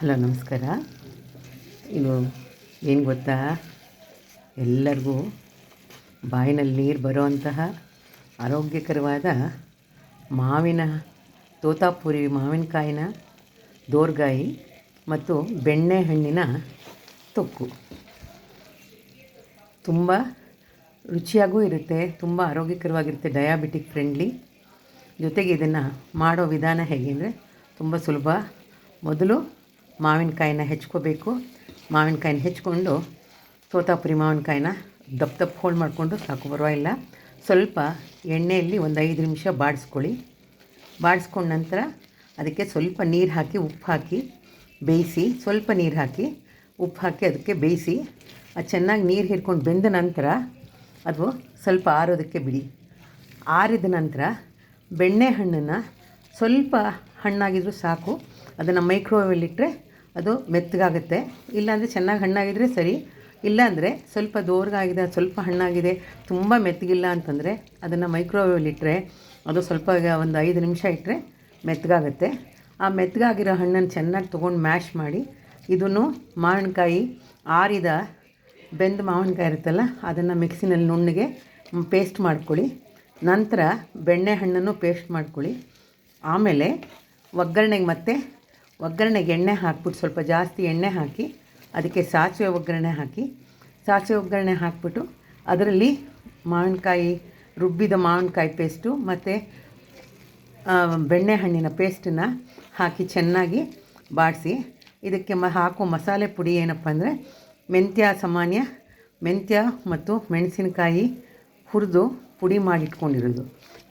Hello ನಮಸ್ಕಾರ. ಇದು ಏನು ಗೊತ್ತಾ, ಎಲ್ಲರಿಗೂ ಬಾಯಿನಲ್ಲಿ ನೀರು ಬರುವಂತಹ ಆರೋಗ್ಯಕರವಾದ ತೋತಾಪುರಿ ಮಾವಿನಕಾಯಿನ ದೋರ್ಗಾಯಿ ಮತ್ತು ಬೆಣ್ಣೆಹಣ್ಣಿನ ತೊಕ್ಕು ತುಂಬ ರುಚಿಯಾಗೂ ಇರುತ್ತೆ, ತುಂಬ ಆರೋಗ್ಯಕರವಾಗಿರುತ್ತೆ, ಡಯಾಬಿಟಿಕ್ ಫ್ರೆಂಡ್ಲಿ. ಜೊತೆಗೆ ಇದನ್ನು ಮಾಡೋ ವಿಧಾನ ಹೇಗೆ ಅಂದರೆ ತುಂಬ ಸುಲಭ. ಮೊದಲು ಮಾವಿನಕಾಯಿನ ಹೆಚ್ಕೋಬೇಕು. ಮಾವಿನಕಾಯಿನ ಹೆಚ್ಕೊಂಡು ತೋತಾಪುರಿ ಮಾವಿನಕಾಯಿನ ದಪ್ಪ ದಪ್ಪ ಹೋಳು ಮಾಡಿಕೊಂಡು ಸಾಕು, ಪರವಾಗಿಲ್ಲ. ಸ್ವಲ್ಪ ಎಣ್ಣೆಯಲ್ಲಿ ಒಂದು 5 ನಿಮಿಷ ಬಾಡಿಸ್ಕೊಳ್ಳಿ. ಬಾಡಿಸ್ಕೊಂಡ ನಂತರ ಅದಕ್ಕೆ ಸ್ವಲ್ಪ ನೀರು ಹಾಕಿ ಉಪ್ಪು ಹಾಕಿ ಬೇಯಿಸಿ, ಸ್ವಲ್ಪ ನೀರು ಹಾಕಿ ಉಪ್ಪು ಹಾಕಿ ಅದಕ್ಕೆ ಬೇಯಿಸಿ. ಅದು ಚೆನ್ನಾಗಿ ನೀರು ಹೀರ್ಕೊಂಡು ಬೆಂದ ನಂತರ ಅದು ಸ್ವಲ್ಪ ಆರೋದಕ್ಕೆ ಬಿಡಿ. ಆರಿದ ನಂತರ ಬೆಣ್ಣೆಹಣ್ಣನ್ನು ಸ್ವಲ್ಪ ಹಣ್ಣಾಗಿದ್ದರೂ ಸಾಕು, ಅದನ್ನು ಮೈಕ್ರೋವೇವಲ್ಲಿಟ್ಟರೆ ಅದು ಮೆತ್ತಗಾಗುತ್ತೆ. ಇಲ್ಲಾಂದರೆ ಚೆನ್ನಾಗಿ ಹಣ್ಣಾಗಿದ್ದರೆ ಸರಿ, ಇಲ್ಲಾಂದರೆ ಸ್ವಲ್ಪ ದೋರ್ಗಾಗಿದೆ, ಸ್ವಲ್ಪ ಹಣ್ಣಾಗಿದೆ, ತುಂಬ ಮೆತ್ತಗಿಲ್ಲ ಅಂತಂದರೆ ಅದನ್ನು ಮೈಕ್ರೋವೇವಲ್ಲಿಟ್ಟರೆ ಅದು ಸ್ವಲ್ಪ ಒಂದು 5 ನಿಮಿಷ ಇಟ್ಟರೆ ಮೆತ್ತಗಾಗುತ್ತೆ. ಆ ಮೆತ್ತಗಾಗಿರೋ ಹಣ್ಣನ್ನು ಚೆನ್ನಾಗಿ ತೊಗೊಂಡು ಮ್ಯಾಶ್ ಮಾಡಿ, ಇದನ್ನು ಮಾವಿನಕಾಯಿ ಆರಿದ ಬೆಂದ ಮಾವಿನಕಾಯಿ ಇರುತ್ತಲ್ಲ ಅದನ್ನು ಮಿಕ್ಸಿನಲ್ಲಿ ನುಣ್ಣಗೆ ಪೇಸ್ಟ್ ಮಾಡ್ಕೊಳ್ಳಿ. ನಂತರ ಬೆಣ್ಣೆಹಣ್ಣನ್ನು ಪೇಸ್ಟ್ ಮಾಡ್ಕೊಳ್ಳಿ. ಆಮೇಲೆ ಒಗ್ಗರಣೆಗೆ ಎಣ್ಣೆ ಹಾಕ್ಬಿಟ್ಟು ಸ್ವಲ್ಪ ಜಾಸ್ತಿ ಎಣ್ಣೆ ಹಾಕಿ ಅದಕ್ಕೆ ಸಾಸಿವೆ ಒಗ್ಗರಣೆ ಹಾಕಿಬಿಟ್ಟು ಅದರಲ್ಲಿ ರುಬ್ಬಿದ ಮಾವಿನಕಾಯಿ ಪೇಸ್ಟು ಮತ್ತು ಬೆಣ್ಣೆಹಣ್ಣಿನ ಪೇಸ್ಟನ್ನು ಹಾಕಿ ಚೆನ್ನಾಗಿ ಬಾಡಿಸಿ. ಇದಕ್ಕೆ ಹಾಕೋ ಮಸಾಲೆ ಪುಡಿ ಏನಪ್ಪ ಅಂದರೆ ಮೆಂತ್ಯ ಮತ್ತು ಮೆಣಸಿನಕಾಯಿ ಹುರಿದು ಪುಡಿ ಮಾಡಿಟ್ಕೊಂಡಿರೋದು.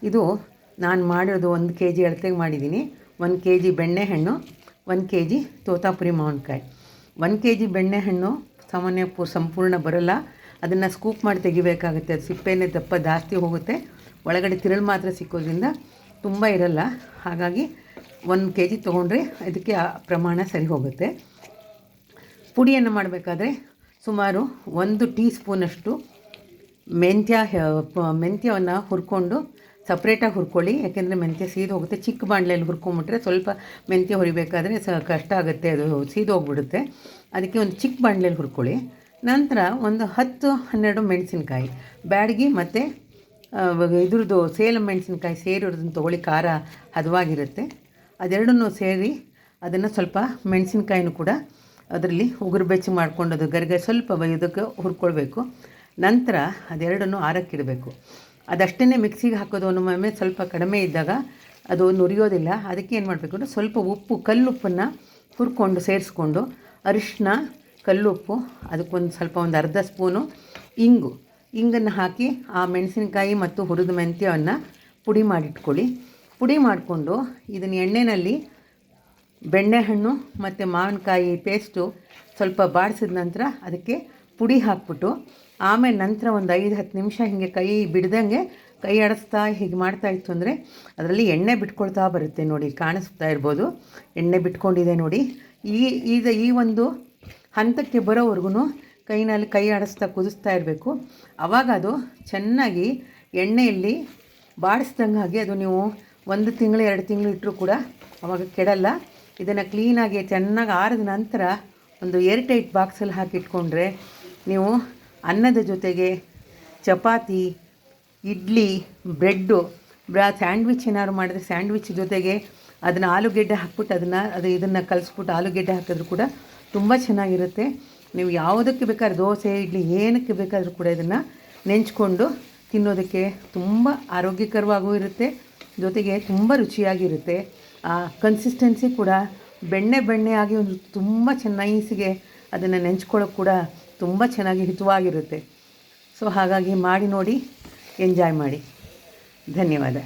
ಇದು ನಾನು ಮಾಡಿರೋದು 1 kg ಅಳತೆಗೆ ಮಾಡಿದ್ದೀನಿ. 1 kg ಬೆಣ್ಣೆಹಣ್ಣು, 1 kg ತೋತಾಪುರಿ ಮಾವಿನಕಾಯಿ. 1 kg ಬೆಣ್ಣೆಹಣ್ಣು ಸಂಪೂರ್ಣ ಬರೋಲ್ಲ, ಅದನ್ನು ಸ್ಕೂಪ್ ಮಾಡಿ ತೆಗಿಬೇಕಾಗುತ್ತೆ. ಅದು ಸಿಪ್ಪೆನೇ ದಪ್ಪ ಜಾಸ್ತಿ ಹೋಗುತ್ತೆ, ಒಳಗಡೆ ತಿರುಳು ಮಾತ್ರ ಸಿಕ್ಕೋದ್ರಿಂದ ತುಂಬ ಇರಲ್ಲ. ಹಾಗಾಗಿ 1 kg ತೊಗೊಂಡ್ರೆ ಇದಕ್ಕೆ ಆ ಪ್ರಮಾಣ ಸರಿ ಹೋಗುತ್ತೆ. ಪುಡಿಯನ್ನು ಮಾಡಬೇಕಾದ್ರೆ ಸುಮಾರು 1 ಟೀ ಸ್ಪೂನಷ್ಟು ಮೆಂತ್ಯವನ್ನು ಹುರ್ಕೊಂಡು ಸಪ್ರೇಟಾಗಿ ಹುರ್ಕೊಳ್ಳಿ. ಯಾಕೆಂದರೆ ಮೆಂತ್ಯ ಸೀದು ಹೋಗುತ್ತೆ. ಚಿಕ್ಕ ಬಾಣಲೆಯಲ್ಲಿ ಹುರ್ಕೊಂಬಿಟ್ರೆ ಸ್ವಲ್ಪ ಮೆಂತ್ಯ ಹುರಿಬೇಕಾದ್ರೆ ಕಷ್ಟ ಆಗುತ್ತೆ, ಅದು ಸೀದು ಹೋಗ್ಬಿಡುತ್ತೆ. ಅದಕ್ಕೆ ಒಂದು ಚಿಕ್ಕ ಬಾಣಲೆಯಲ್ಲಿ ಹುರ್ಕೊಳ್ಳಿ. ನಂತರ ಒಂದು 10-12 ಮೆಣಸಿನ್ಕಾಯಿ ಬ್ಯಾಡಗಿ ಮತ್ತು ಇದ್ರದ್ದು ಸೇಲಂ ಮೆಣಸಿನ್ಕಾಯಿ ಸೇರಿರೋದನ್ನು ತೊಗೊಳ್ಳಿ, ಖಾರ ಹದವಾಗಿರುತ್ತೆ. ಅದೆರಡನ್ನೂ ಸೇರಿ ಅದನ್ನು ಸ್ವಲ್ಪ ಮೆಣಸಿನ್ಕಾಯಿನೂ ಕೂಡ ಅದರಲ್ಲಿ ಉಗುರು ಬೆಚ್ಚಗೆ ಮಾಡ್ಕೊಂಡು ಅದು ಗರ್ಗೆ ಸ್ವಲ್ಪ ಇದಕ್ಕೆ ಹುರ್ಕೊಳ್ಬೇಕು. ನಂತರ ಅದೆರಡನ್ನೂ ಆರಕ್ಕಿಡಬೇಕು. ಅದಷ್ಟೇ ಮಿಕ್ಸಿಗೆ ಹಾಕೋದು ಒಮ್ಮೊಮ್ಮೆ ಸ್ವಲ್ಪ ಕಡಿಮೆ ಇದ್ದಾಗ ಅದು ನುರಿಯೋದಿಲ್ಲ. ಅದಕ್ಕೆ ಏನು ಮಾಡಬೇಕು ಅಂದರೆ ಸ್ವಲ್ಪ ಉಪ್ಪು, ಕಲ್ಲುಪ್ಪನ್ನು ಹುರ್ಕೊಂಡು ಸೇರಿಸ್ಕೊಂಡು, ಅರಿಶಿನ, ಕಲ್ಲುಪ್ಪು, ಅದಕ್ಕೊಂದು ಸ್ವಲ್ಪ ಒಂದು ಅರ್ಧ ಸ್ಪೂನು ಇಂಗನ್ನು ಹಾಕಿ ಆ ಮೆಣಸಿನಕಾಯಿ ಮತ್ತು ಹುರಿದ ಮೆಂತ್ಯವನ್ನು ಪುಡಿ ಮಾಡಿಟ್ಕೊಳ್ಳಿ. ಪುಡಿ ಮಾಡಿಕೊಂಡು ಇದನ್ನು ಎಣ್ಣೆಯಲ್ಲಿ ಬೆಣ್ಣೆಹಣ್ಣು ಮತ್ತು ಮಾವಿನಕಾಯಿ ಪೇಸ್ಟು ಸ್ವಲ್ಪ ಬಾಡಿಸಿದ ನಂತರ ಅದಕ್ಕೆ ಪುಡಿ ಹಾಕ್ಬಿಟ್ಟು ಆಮೇಲೆ ನಂತರ ಒಂದು 5-10 ನಿಮಿಷ ಹೀಗೆ ಕೈ ಬಿಡ್ದಂಗೆ ಕೈ ಆಡಿಸ್ತಾ ಹೀಗೆ ಮಾಡ್ತಾಯಿತ್ತು ಅಂದರೆ ಅದರಲ್ಲಿ ಎಣ್ಣೆ ಬಿಟ್ಕೊಳ್ತಾ ಬರುತ್ತೆ. ನೋಡಿ, ಕಾಣಿಸ್ತಾ ಇರ್ಬೋದು, ಎಣ್ಣೆ ಬಿಟ್ಕೊಂಡಿದೆ ನೋಡಿ. ಈ ಒಂದು ಹಂತಕ್ಕೆ ಬರೋವರೆಗೂ ಕೈನಲ್ಲಿ ಕೈ ಆಡಿಸ್ತಾ ಕುದಿಸ್ತಾ ಇರಬೇಕು. ಆವಾಗ ಅದು ಚೆನ್ನಾಗಿ ಎಣ್ಣೆಯಲ್ಲಿ ಬಾಡಿಸ್ದಂಗಾಗಿ ಅದು ನೀವು 1 ತಿಂಗಳು 2 ತಿಂಗಳು ಇಟ್ಟರೂ ಕೂಡ ಆವಾಗ ಕೆಡಲ್ಲ. ಇದನ್ನು ಕ್ಲೀನಾಗಿ ಚೆನ್ನಾಗಿ ಆರಿದ ನಂತರ ಒಂದು ಏರ್ಟೈಟ್ ಬಾಕ್ಸಲ್ಲಿ ಹಾಕಿಟ್ಕೊಂಡ್ರೆ ನೀವು ಅನ್ನದ ಜೊತೆಗೆ ಚಪಾತಿ, ಇಡ್ಲಿ, ಬ್ರೆಡ್ಡು, ಸ್ಯಾಂಡ್ವಿಚ್ ಏನಾದ್ರು ಮಾಡಿದ್ರೆ ಸ್ಯಾಂಡ್ವಿಚ್ ಜೊತೆಗೆ ಅದನ್ನು ಆಲೂಗೆಡ್ಡೆ ಹಾಕ್ಬಿಟ್ಟು ಇದನ್ನು ಕಲಿಸ್ಬಿಟ್ಟು ಆಲೂಗೆಡ್ಡೆ ಹಾಕಿದ್ರು ಕೂಡ ತುಂಬ ಚೆನ್ನಾಗಿರುತ್ತೆ. ನೀವು ಯಾವುದಕ್ಕೆ ಬೇಕಾದ್ರೂ ದೋಸೆ, ಇಡ್ಲಿ ಏನಕ್ಕೆ ಬೇಕಾದರೂ ಕೂಡ ಇದನ್ನು ನೆಂಚ್ಕೊಂಡು ತಿನ್ನೋದಕ್ಕೆ ತುಂಬ ಆರೋಗ್ಯಕರವಾಗೂ ಇರುತ್ತೆ, ಜೊತೆಗೆ ತುಂಬ ರುಚಿಯಾಗಿರುತ್ತೆ. ಆ ಕನ್ಸಿಸ್ಟೆನ್ಸಿ ಕೂಡ ಬೆಣ್ಣೆಯಾಗಿ ಒಂದು ತುಂಬ ನೈಸಿಗೆ ಅದನ್ನು ನೆಂಚ್ಕೊಳ್ಳೋಕೆ ಕೂಡ ತುಂಬ ಚೆನ್ನಾಗಿ ಹಿತವಾಗಿರುತ್ತೆ. ಸೊ ಹಾಗಾಗಿ ಮಾಡಿ ನೋಡಿ, ಎಂಜಾಯ್ ಮಾಡಿ. ಧನ್ಯವಾದ.